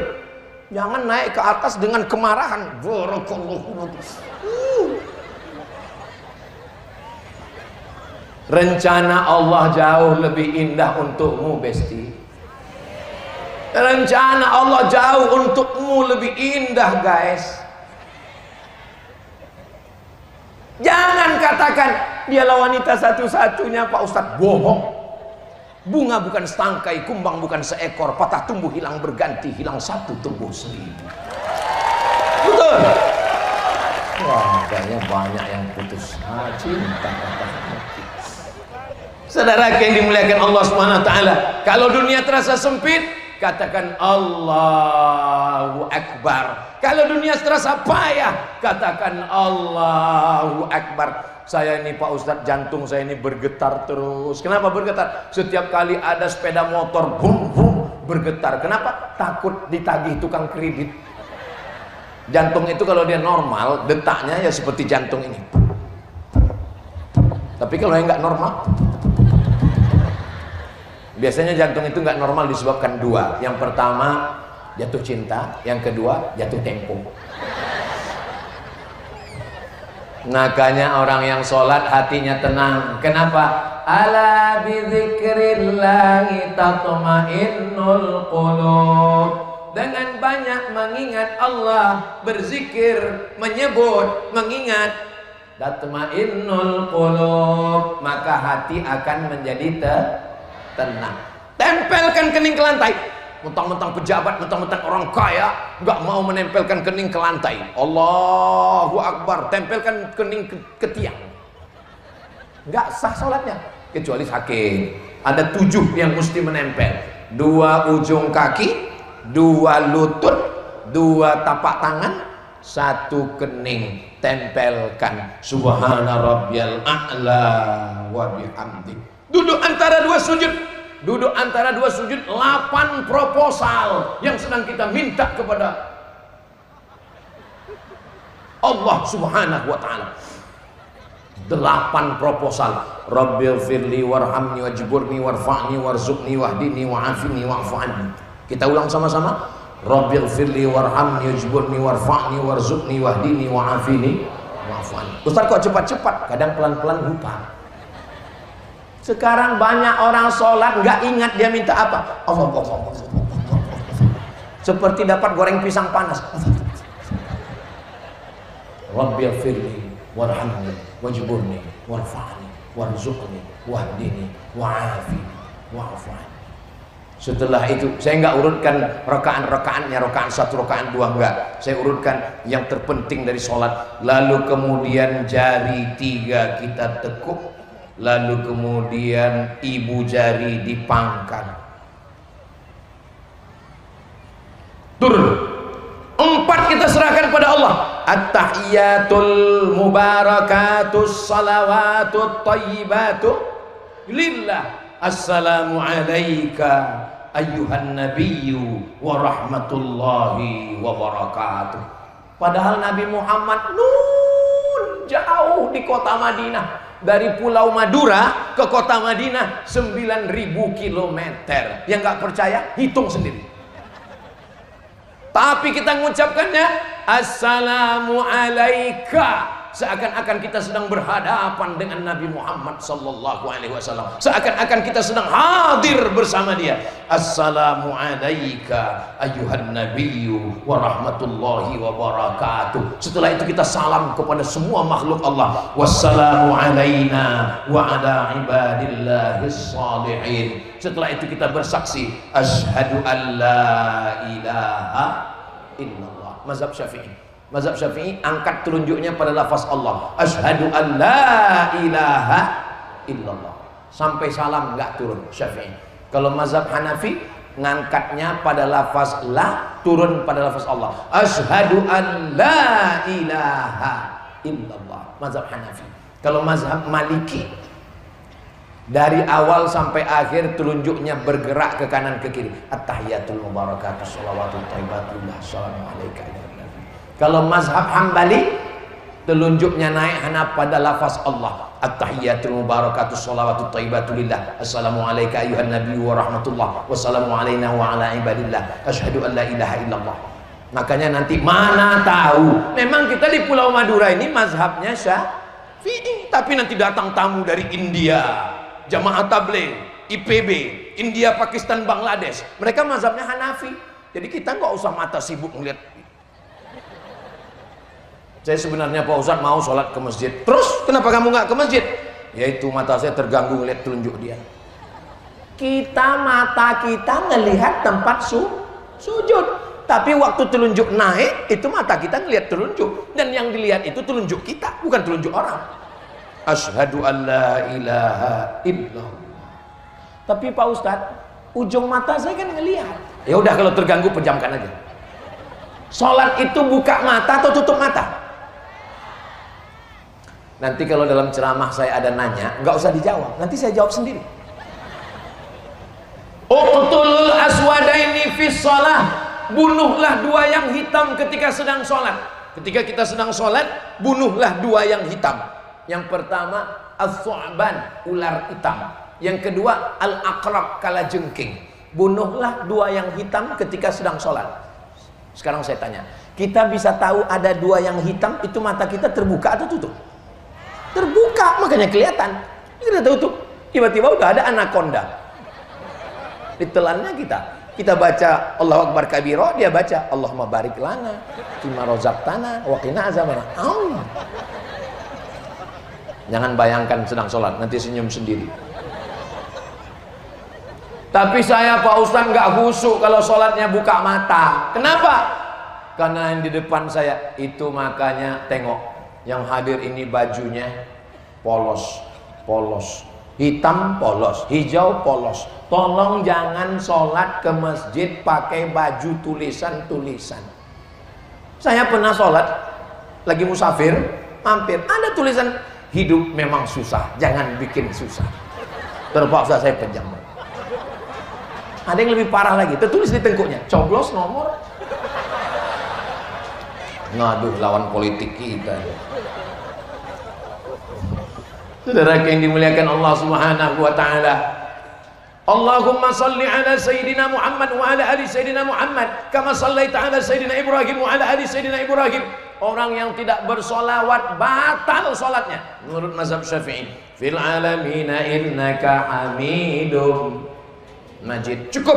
Jangan naik ke atas dengan kemarahan. Barakallah. Rencana Allah jauh lebih indah untukmu Besti. Rencana Allah jauh untukmu lebih indah guys. Jangan katakan dialah wanita satu-satunya Pak Ustadz. Bohong. Bunga bukan setangkai, kumbang bukan seekor, patah tumbuh hilang berganti, hilang satu tumbuh 1000. Betul. Wah, kayaknya banyak yang putus cinta. Saudara yang dimuliakan Allah Subhanahu wa taala, kalau dunia terasa sempit, katakan Allahu Akbar. Kalau dunia terasa payah, katakan Allahu Akbar. Saya ini Pak Ustadz, jantung saya ini bergetar terus. Kenapa bergetar? Setiap kali ada sepeda motor, bum bum bergetar. Kenapa? Takut ditagih tukang kredit. Jantung itu kalau dia normal, detaknya ya seperti jantung ini. Tapi kalau yang nggak normal, biasanya jantung itu nggak normal disebabkan 2. Yang pertama jatuh cinta, yang kedua jatuh tempo. Makanya orang yang sholat hatinya tenang. Kenapa? Ala bidzikrillahi tatma'innul qulub. Dengan banyak mengingat Allah, berzikir, menyebut, mengingat, tatmainnul qulub, maka hati akan menjadi tenang. Tempelkan kening ke lantai. Mentang-mentang pejabat, mentang-mentang orang kaya, nggak mau menempelkan kening ke lantai. Allahu Akbar, tempelkan kening ke tiang. Nggak sah sholatnya, kecuali sakit. Ada 7 yang mesti menempel. 2 ujung kaki, 2 lutut, 2 tapak tangan, 1 kening. Tempelkan. Subhana rabbiyal a'la wa bihamdi. Duduk antara 2 sujud. Duduk antara 2 sujud, 8 proposal yang sedang kita minta kepada Allah Subhanahu wa ta'ala. 8 proposal. Rabbighfirli warhamni wajburni warfa'ni warzuqni wahdini wa'afini wa'fu anni. Kita ulang sama-sama. Rabbighfirli warhamni wajburni warfa'ni warzuqni wahdini wa'afini wa'fu anni. Ustaz kok cepat-cepat, kadang pelan-pelan lupa. Sekarang banyak orang sholat nggak ingat dia minta apa. Allah. Seperti dapat goreng pisang panas. Rabbighfirli warhamni wajburni warfa'ni warzuqni wahdini wa'afini wa'fu anni. Setelah itu saya nggak urutkan rakaat-rakaatnya, rakaat 1, rakaat 2, enggak. Saya urutkan yang terpenting dari sholat. Lalu kemudian jari 3 kita tekuk. Lalu kemudian ibu jari dipangkat. Turun. 4 kita serahkan pada Allah. At-tahiyatul mubarakatus salawatut thayyibatu lillah. Assalamu alayka ayyuhan nabiyyu wa rahmatullahi wa barakatuh. Padahal Nabi Muhammad jauh di kota Madinah. Dari Pulau Madura ke kota Madinah 9.000 kilometer. Yang nggak percaya hitung sendiri. Tapi kita mengucapkannya Assalamu alaika, seakan-akan kita sedang berhadapan dengan Nabi Muhammad sallallahu alaihi wasallam, seakan-akan kita sedang hadir bersama dia. Assalamu alaika ayyuhan nabiyyu wa rahmatullahi wa barakatuh. Setelah itu kita salam kepada semua makhluk Allah. Wassalamu alaina wa ala ibadillahis shalihin. Setelah itu kita bersaksi asyhadu an la ilaha illallah. Mazhab Syafi'i. Mazhab Syafi'i angkat telunjuknya pada lafaz Allah. Asyhadu an la ilaha illallah. Sampai salam enggak turun Syafi'i. Kalau mazhab Hanafi ngangkatnya pada lafaz la, turun pada lafaz Allah. Asyhadu an la ilaha illallah. Mazhab Hanafi. Kalau mazhab Maliki dari awal sampai akhir telunjuknya bergerak ke kanan ke kiri. At-tahiyatul mubarakatuh shalawatut thayyibatullah assalamu alayka. Kalau mazhab Hambali telunjuknya naik hanya pada lafaz Allah. At-tahiyatul mubarakatuh shalawatut thayyibatullah assalamu alayka ayyuhan nabiyyu wa rahmatullah wassalamu alayna wa ala ibadillah asyhadu an la ilaha illallah. Makanya nanti mana tahu memang kita di Pulau Madura ini mazhabnya Syafi'i, tapi nanti datang tamu dari India, Jamaah Tabligh, IPB, India, Pakistan, Bangladesh, mereka mazhabnya Hanafi. Jadi kita nggak usah mata sibuk ngeliat. Saya sebenarnya Pak Ustadz mau sholat ke masjid. Terus kenapa kamu nggak ke masjid? Yaitu mata saya terganggu ngeliat telunjuk dia. Mata kita ngelihat tempat sujud, tapi waktu telunjuk naik itu mata kita ngelihat telunjuk, dan yang dilihat itu telunjuk kita, bukan telunjuk orang. Asyhadu an la ilaha illallah. Tapi Pak Ustadz, ujung mata saya kan ngelihat. Ya udah, kalau terganggu pejamkan aja. Sholat itu buka mata atau tutup mata? Nanti kalau dalam ceramah saya ada nanya, nggak usah dijawab, nanti saya jawab sendiri. Uqtulul aswadaini fis shalah. Bunuhlah 2 yang hitam ketika sedang sholat. Ketika kita sedang sholat, bunuhlah 2 yang hitam. Yang pertama as-su'ban, ular hitam. Yang kedua al-aqrab, kalajengking. Bunuhlah 2 yang hitam ketika sedang sholat. Sekarang saya tanya, kita bisa tahu ada 2 yang hitam itu mata kita terbuka atau tutup? Terbuka, makanya kelihatan. Kita tutup, tiba-tiba udah ada anaconda ditelannya kita. Kita baca Allahu Akbar kabiro, dia baca Allahumma barik lana fima razaqtana wa qina azabannar. Jangan bayangkan sedang sholat, nanti senyum sendiri. Tapi saya Pak Ustadz nggak khusyuk kalau sholatnya buka mata. Kenapa? Karena yang di depan saya itu, makanya tengok yang hadir ini bajunya polos, polos, hitam polos, hijau polos. Tolong jangan sholat ke masjid pakai baju tulisan-tulisan. Saya pernah sholat lagi musafir, mampir ada tulisan hidup memang susah, jangan bikin susah. Terpaksa saya pejam. Ada yang lebih parah lagi, tertulis di tengkuknya, coblos nomor. Ngaduh, lawan politik kita. Saudara yang dimuliakan Allah Subhanahu wa taala. Allahumma salli ala Sayyidina Muhammad wa ala ali Sayyidina Muhammad kama sallaita ala Sayyidina Ibrahim wa ala ali Sayyidina Ibrahim. Orang yang tidak bersolawat batal solatnya menurut mazhab Syafi'i. Fil alamina innaka hamidum majid. Cukup,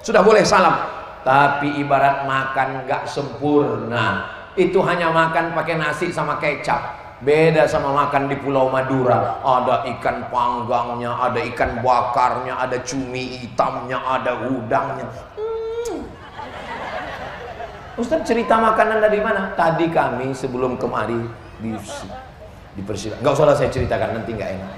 sudah boleh salam. Tapi ibarat makan gak sempurna, itu hanya makan pakai nasi sama kecap. Beda sama makan di Pulau Madura, ada ikan panggangnya, ada ikan bakarnya, ada cumi hitamnya, ada udangnya. Ustaz, cerita makanan dari mana? Tadi kami sebelum kemari dipersilakan. Nggak usah saya ceritakan, nanti nggak enak.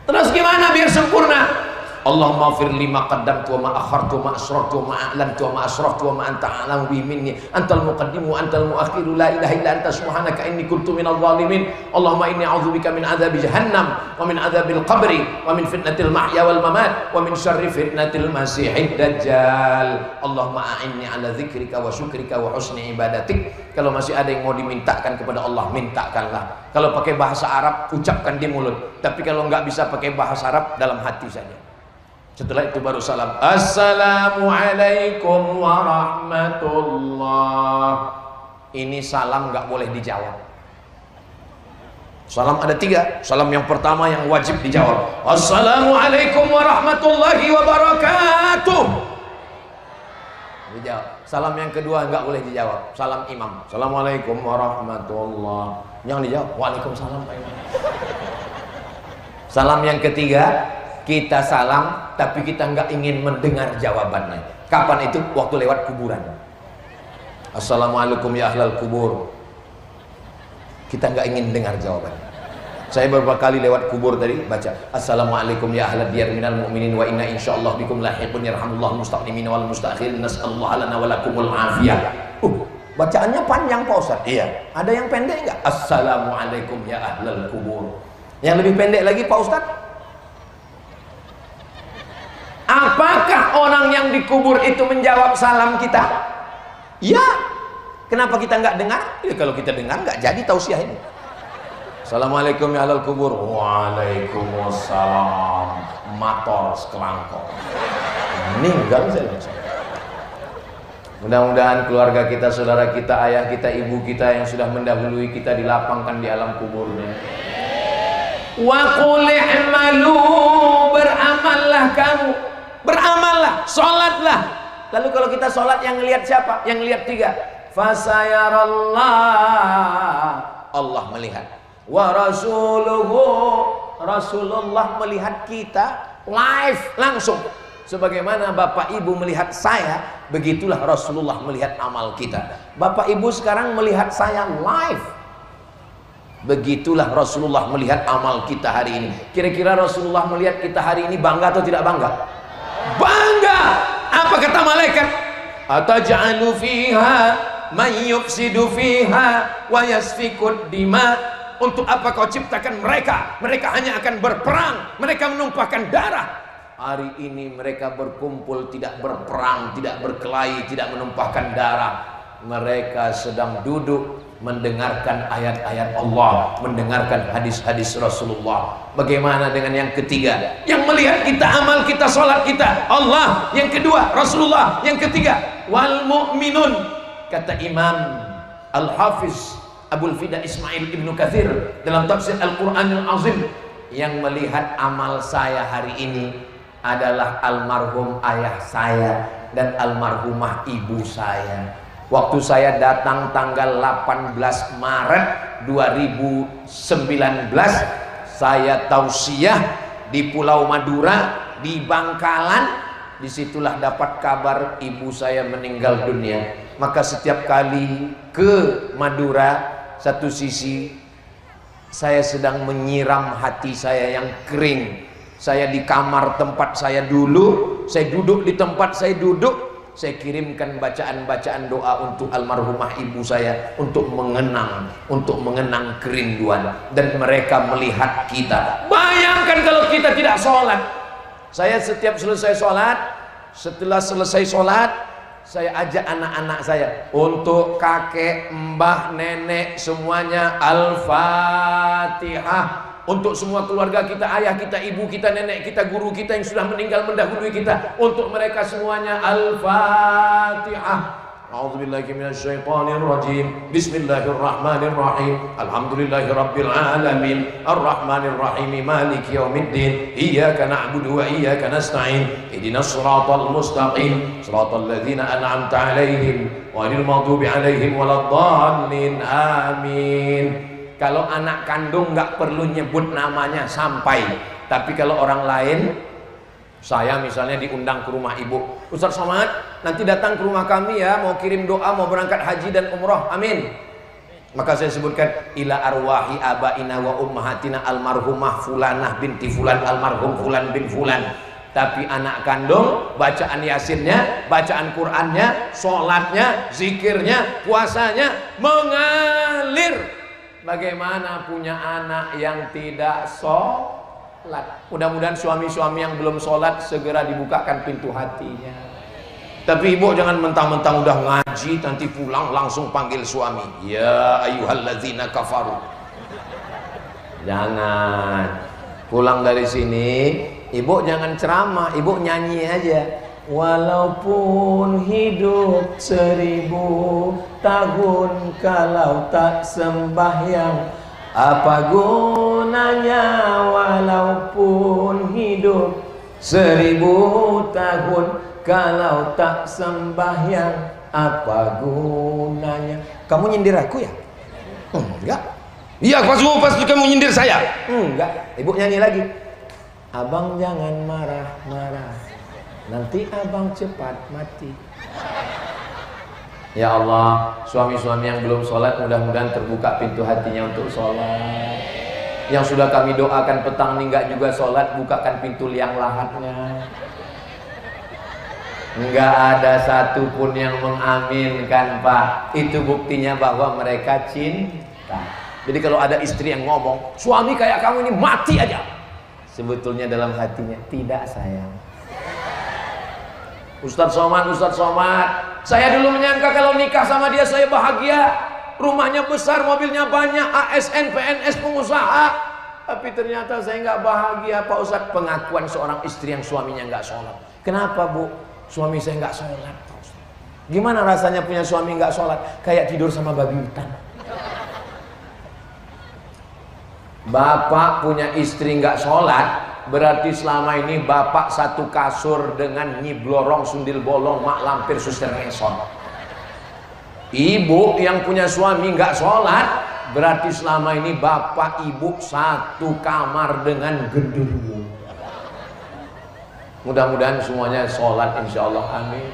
Terus gimana biar sempurna? Allahumma fir lima qaddamtu wa ma akhartu wa ma asrartu wa ma a'lantu wa ma asraftu wa ma anta a'lamu bi minni antal muqaddimu wa antal muakhiru la ilaha illa anta subhanaka inni kuntu minadh dhalimin. Allahumma inni a'udzubika min adzabi jahannam wa min adzabil qabri wa min fitnatil mahya wal mamat wa min syarri fitnatil masiihid dajjal. Allahumma a'inni ala dzikrika wa syukrika wa husni ibadatik. Kalau masih ada yang mau dimintakan kepada Allah, mintakanlah. Kalau pakai bahasa Arab, ucapkan di mulut. Tapi kalau nggak bisa pakai bahasa Arab, dalam hati saja. Setelah itu baru salam. Assalamualaikum warahmatullah. Ini salam nggak boleh dijawab. Salam ada 3. Salam yang pertama yang wajib dijawab. Assalamualaikum warahmatullahi wabarakatuh. Dijawab. Salam yang kedua nggak boleh dijawab. Salam imam. Assalamualaikum warahmatullah. Yang dijawab. Waalaikumsalam Pak Imam. Salam yang ketiga, kita salam tapi kita nggak ingin mendengar jawabannya. Kapan itu? Waktu lewat kuburan. Assalamualaikum ya ahlal kubur. Kita nggak ingin dengar jawabannya. Saya beberapa kali lewat kubur tadi baca Assalamualaikum ya ahlal diyar minal mu'minin wa inna insyaallah bikum lahiqun yarhamullahu mustaqdimin wal mustaakhirin nas'allahu lana wa lakumul afiyah. Bacaannya panjang Pak Ustaz. Iya. Ada yang pendek nggak? Assalamualaikum ya ahlal kubur. Yang lebih pendek lagi Pak Ustaz. Apakah orang yang dikubur itu menjawab salam kita? Ya. Kenapa kita nggak dengar? Ya, kalau kita dengar nggak jadi tausiah ini. Assalamualaikum ya ahlal kubur. Waalaikumsalam. Motor sekelangkong. Meninggal saya langsung. Mudah-mudahan keluarga kita, saudara kita, ayah kita, ibu kita yang sudah mendahului kita dilapangkan di alam kuburnya. Wa qul i'malu, beramallah kamu. Beramallah, sholatlah. Lalu kalau kita sholat yang ngelihat siapa? Yang ngelihat 3. Fasayarallah, Allah melihat. Wa rasuluhu, Rasulullah melihat kita live, langsung. Sebagaimana Bapak Ibu melihat saya, begitulah Rasulullah melihat amal kita. Bapak Ibu sekarang melihat saya live. Begitulah Rasulullah melihat amal kita hari ini. Kira-kira Rasulullah melihat kita hari ini bangga atau tidak bangga? Bangga. Apa kata malaikat? Ataj'alu fiha man yufsidu fiha wa yasfikud dima. Untuk apa kau ciptakan mereka? Mereka hanya akan berperang, mereka menumpahkan darah. Hari ini mereka berkumpul, tidak berperang, tidak berkelahi, tidak menumpahkan darah. Mereka sedang duduk mendengarkan ayat-ayat Allah, mendengarkan hadis-hadis Rasulullah. Bagaimana dengan yang ketiga? Yang melihat kita, amal kita, sholat kita, Allah. Yang kedua, Rasulullah. Yang ketiga, wal mu'minun. Kata Imam Al-Hafiz Abul Fida Ismail Ibnu Katsir dalam tafsir Al-Quranul Azim, yang melihat amal saya hari ini adalah almarhum ayah saya dan almarhumah ibu saya. Waktu saya datang tanggal 18 Maret 2019, saya tausiah di Pulau Madura, di Bangkalan. Disitulah dapat kabar ibu saya meninggal dunia. Maka setiap kali ke Madura, satu sisi saya sedang menyiram hati saya yang kering. Saya di kamar tempat saya dulu, saya duduk di tempat saya duduk, saya kirimkan bacaan-bacaan doa untuk almarhumah ibu saya, untuk mengenang kerinduan. Dan mereka melihat kita. Bayangkan kalau kita tidak sholat. Saya setiap selesai sholat, setelah selesai sholat, saya ajak anak-anak saya, untuk kakek, mbah, nenek, semuanya Al-Fatihah. Untuk semua keluarga kita, ayah kita, ibu kita, nenek kita, guru kita yang sudah meninggal mendahului kita, untuk mereka semuanya Al-Fatihah. A'udzubillahi minasyaitonirrajim. Bismillahirrahmanirrahim. Alhamdulillahirabbil alamin. Arrahmanirrahim. Maliki yaumiddin. Iyyaka na'budu wa iyyaka nasta'in. Ihdinas siratal mustaqim. Siratal ladzina an'amta 'alaihim ghairil maghdubi 'alaihim waladdallin. Amin. Kalau anak kandung nggak perlu nyebut namanya sampai. Tapi kalau orang lain, saya misalnya diundang ke rumah ibu, Ustaz Somad nanti datang ke rumah kami ya, mau kirim doa, mau berangkat haji dan umroh, amin. Maka saya sebutkan ila arwahi abaina wa ummahatina almarhumah fulanah binti fulan almarhum fulan bin fulan. Tapi anak kandung, bacaan yasinnya, bacaan Qur'annya, sholatnya, zikirnya, puasanya mengalir. Bagaimana punya anak yang tidak sholat? Mudah-mudahan suami-suami yang belum sholat segera dibukakan pintu hatinya. Tapi ibu jangan mentang-mentang udah ngaji nanti pulang langsung panggil suami, ya ayyuhalladzina kafaru. Jangan. Pulang dari sini ibu jangan ceramah, ibu nyanyi aja. Walaupun hidup 1000 tahun kalau tak sembahyang, apa gunanya? Walaupun hidup 1000 tahun kalau tak sembahyang, apa gunanya? Kamu nyindir aku ya? Enggak. Iya, pas kamu nyindir saya. Enggak. Ibu nyanyi lagi. Abang jangan marah-marah, nanti abang cepat mati. Ya Allah, suami-suami yang belum sholat mudah-mudahan terbuka pintu hatinya untuk sholat. Yang sudah kami doakan petang ini enggak juga sholat, bukakan pintu liang lahatnya. Enggak ada satupun yang mengaminkan, Pak. Itu buktinya bahwa mereka cinta. Jadi kalau ada istri yang ngomong, suami kayak kamu ini mati aja, sebetulnya dalam hatinya, tidak sayang. Ustadz Somad, saya dulu menyangka kalau nikah sama dia saya bahagia, rumahnya besar, mobilnya banyak, ASN, PNS, pengusaha. Tapi ternyata saya nggak bahagia, Pak Ustadz. Pengakuan seorang istri yang suaminya nggak sholat. Kenapa, Bu? Suami saya nggak sholat, Pak Ustadz. Gimana rasanya punya suami nggak sholat? Kayak tidur sama babi hutan. Bapak punya istri nggak sholat, berarti selama ini bapak satu kasur dengan Nyi Blorong, Sundil Bolong, Mak Lampir, Suster Ngesot. Ibu yang punya suami nggak sholat, berarti selama ini bapak ibu satu kamar dengan genderuwo. Mudah-mudahan semuanya sholat insya Allah, amin.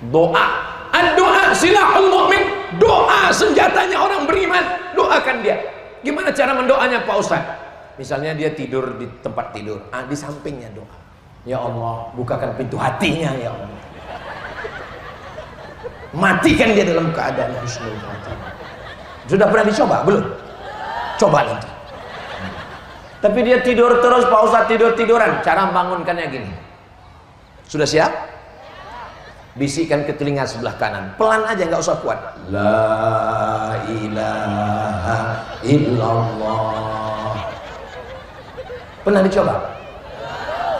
Doa, doa silahul mu'min. Doa senjatanya orang beriman. Doakan dia. Gimana cara mendoanya, Pak Ustadz? Misalnya dia tidur di tempat tidur, di sampingnya doa, ya Allah bukakan pintu hatinya, ya Allah matikan dia dalam keadaan husnul khatimah. Sudah pernah dicoba? Belum? Coba nanti. Tapi dia tidur terus, Pak Ustadz, tidur-tiduran. Cara membangunkannya gini. Sudah siap? Bisikkan ke telinga sebelah kanan, pelan aja, nggak usah kuat. La ilaha illallah. Pernah dicoba?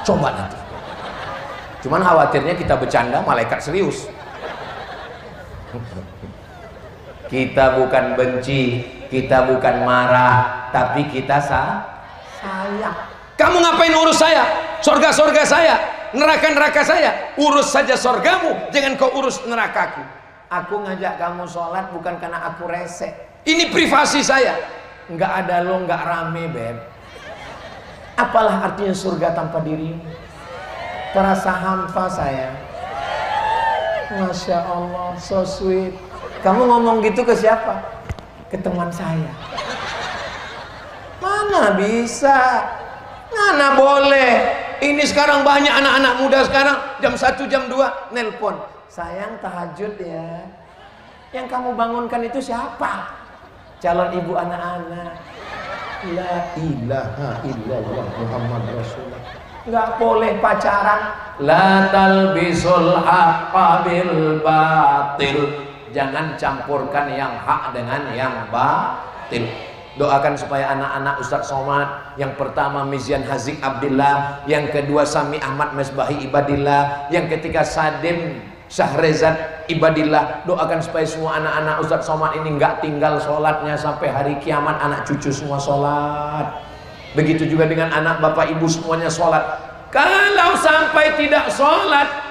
Coba nanti. Cuman khawatirnya kita bercanda, malaikat serius. Kita bukan benci, kita bukan marah, tapi kita sayang. Kamu ngapain urus saya? Sorga-sorga saya, neraka-neraka saya. Urus saja sorgamu, jangan kau urus nerakaku. Aku ngajak kamu sholat bukan karena aku rese. Ini privasi saya. Nggak ada lo, nggak rame, Beb. Apalah artinya surga tanpa dirimu? Terasa hampa saya. Masya Allah, so sweet. Kamu ngomong gitu ke siapa? Ke teman saya. Mana bisa? Mana boleh? Ini sekarang banyak anak-anak muda sekarang jam 1, jam 2 nelpon. Sayang, tahajud ya. Yang kamu bangunkan itu siapa? Calon ibu anak-anak. La ilaha illallah Muhammad Rasulullah. Nggak boleh pacaran. La talbisul haqqa bil batil. Jangan campurkan yang hak dengan yang batil. Doakan supaya anak-anak Ustadz Somad, yang pertama Mizian Hazik Abdillah, yang kedua Sami Ahmad Mesbahi Ibadillah, yang ketiga Sadim Syahrezad Ibadillah. Doakan supaya semua anak-anak Ustadz Somad ini nggak tinggal sholatnya sampai hari kiamat, anak cucu semua sholat. Begitu juga dengan anak bapak ibu semuanya sholat. Kalau sampai tidak sholat,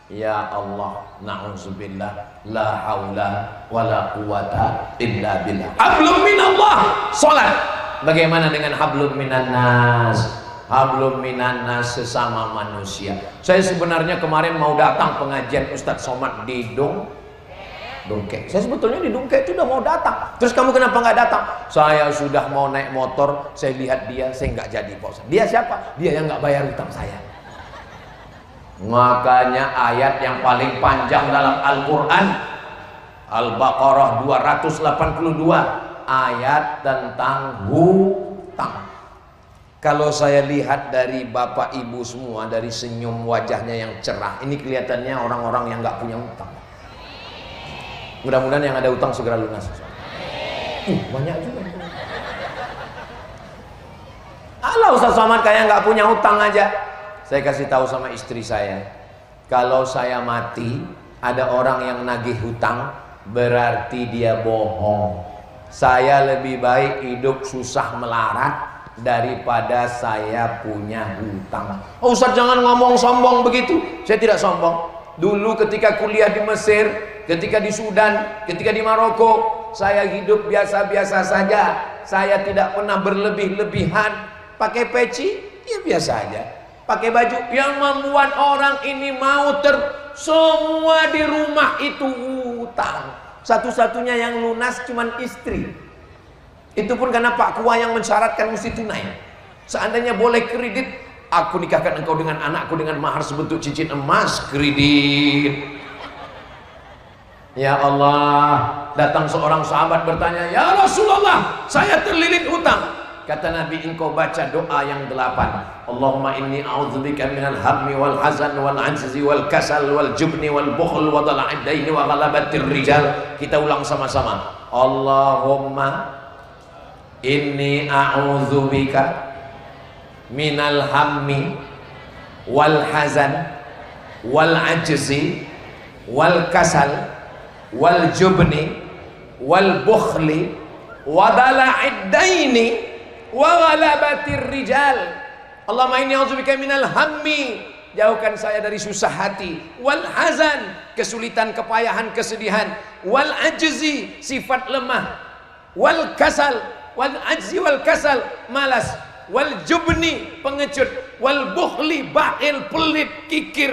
ya Allah, na'udzubillah, la haula wala quwata illa billah. Hablum minallah, sholat. Bagaimana dengan hablum minan nas? Hablum minan nas, sesama manusia. Saya sebenarnya kemarin mau datang pengajian Ustadz Somad di Dongkek. Saya sebetulnya di Dongkek itu udah mau datang. Terus kamu kenapa nggak datang? Saya sudah mau naik motor, saya lihat dia, saya nggak jadi, Pak Ustadz. Dia siapa? Dia yang nggak bayar utang saya. Makanya ayat yang paling panjang dalam Al-Quran, Al-Baqarah 282, ayat tentang hutang. Kalau saya lihat dari bapak ibu semua, dari senyum wajahnya yang cerah, ini kelihatannya orang-orang yang nggak punya hutang. Mudah-mudahan yang ada hutang segera lunas. Banyak juga. Allah, Ustaz Somad kayak nggak punya hutang aja. Saya kasih tahu sama istri saya, kalau saya mati, ada orang yang nagih hutang, berarti dia bohong. Saya lebih baik hidup susah melarat daripada saya punya hutang. Oh Ustaz, jangan ngomong sombong begitu. Saya tidak sombong. Dulu ketika kuliah di Mesir, ketika di Sudan, ketika di Maroko, saya hidup biasa-biasa saja. Saya tidak pernah berlebih-lebihan. Pakai peci, ya biasa aja. Pakai baju yang membuat orang ini mau semua di rumah itu hutang. Satu-satunya yang lunas cuman istri. Itu pun karena Pak Kua yang mensyaratkan mesti tunai. Seandainya boleh kredit, aku nikahkan engkau dengan anakku dengan mahar sebentuk cincin emas, kredit. Ya Allah, datang seorang sahabat bertanya, ya Rasulullah, saya terlilit hutang. Kata Nabi, engkau baca doa yang 8. Allahumma inni a'udzubika minal hammi wal hazan wal ajzi wal kasal wal jubni wal bukhl wa dhala'id daini wa ghalabatir rijal. Kita ulang sama-sama. Allahumma inni a'udzubika minal hammi wal hazan wal ajzi wal kasal wal jubni wal bukhli wa dhala'id daini wa ghalabatir rijal. Allahumma inni a'udzubika minal hammi, jauhkan saya dari susah hati, wal hazan, kesulitan, kepayahan, kesedihan, wal ajzi, sifat lemah, wal kasal, wal ajzi wal kasal, malas, wal jubni, pengecut, wal bukhli, bakhil, pelit, kikir,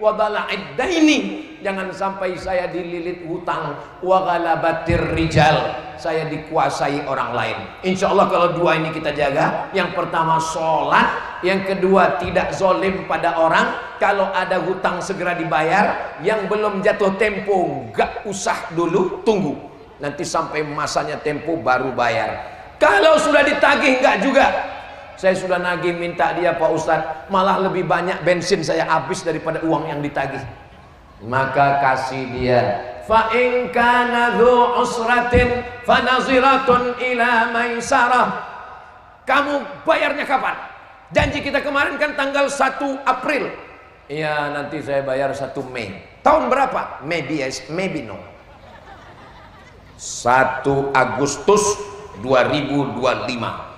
wa dhala'id daini, jangan sampai saya dililit hutang, wa ghalabatir rijal, saya dikuasai orang lain. Insya Allah kalau dua ini kita jaga, yang pertama sholat, yang kedua tidak zolim pada orang. Kalau ada hutang segera dibayar, yang belum jatuh tempo gak usah dulu, tunggu nanti sampai masanya tempo baru bayar. Kalau sudah ditagih enggak juga. Saya sudah nagih minta dia, Pak Ustadz, malah lebih banyak bensin saya habis daripada uang yang ditagih. Maka kasih dia. Fa in kana dzu usratin fa naziratun ila maisarah. Kamu bayarnya kapan? Janji kita kemarin kan tanggal 1 April. Iya, nanti saya bayar 1 Mei. Tahun berapa? Maybe yes, maybe no. 1 Agustus 2025.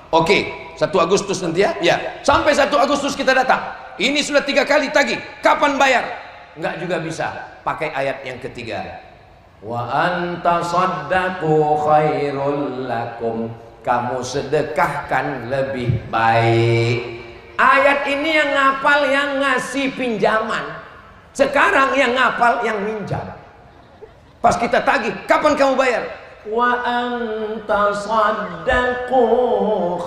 Oke, 1 Agustus nanti ya. Ya, sampai 1 Agustus kita datang. Ini sudah 3 kali tagih. Kapan bayar? Enggak juga bisa. Pakai ayat yang ketiga. Wa anta saddaqu khairul lakum. Kamu sedekahkan lebih baik. Ayat ini yang ngapal yang ngasih pinjaman. Sekarang yang ngapal yang minjam. Pas kita tagih, kapan kamu bayar? Wa anta saddaqu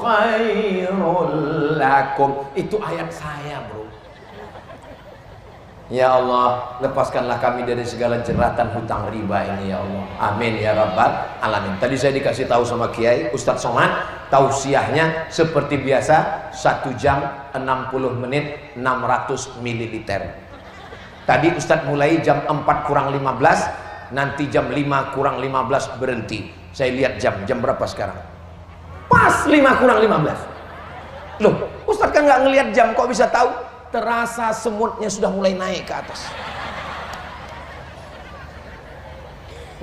khairul lakum. Itu ayat saya, bro. Ya Allah, lepaskanlah kami dari segala jeratan hutang riba ini ya Allah. Amin ya rabbal alamin. Tadi saya dikasih tahu sama Kiai Ustadz Somad, tausiahnya seperti biasa 1 jam 60 menit 600 ml. Tadi Ustadz mulai jam 4 kurang 15, nanti jam 5 kurang 15 berhenti. Saya lihat jam berapa sekarang? Pas 5 kurang 15. Loh, Ustadz kan nggak ngelihat jam, kok bisa tahu? Terasa semutnya sudah mulai naik ke atas.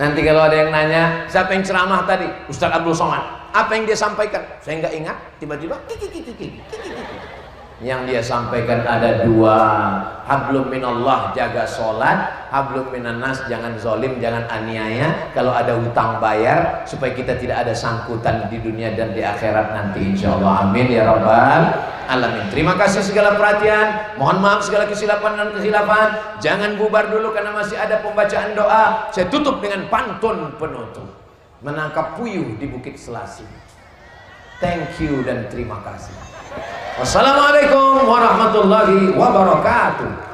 Nanti kalau ada yang nanya, siapa yang ceramah tadi? Ustadz Abdul Somad. Apa yang dia sampaikan? Saya nggak ingat. Tiba-tiba yang dia sampaikan ada 2. Hablum minallah, jaga sholat. Hablum minannas, jangan zolim, jangan aniaya. Kalau ada hutang bayar, supaya kita tidak ada sangkutan di dunia dan di akhirat nanti insyaallah. Amin ya rabbal alamin. Terima kasih segala perhatian. Mohon maaf segala kesilapan dan kekhilafan. Jangan bubar dulu karena masih ada pembacaan doa. Saya tutup dengan pantun penutup. Menangkap puyuh di Bukit Selasih. Thank you dan terima kasih. Wassalamualaikum warahmatullahi wabarakatuh.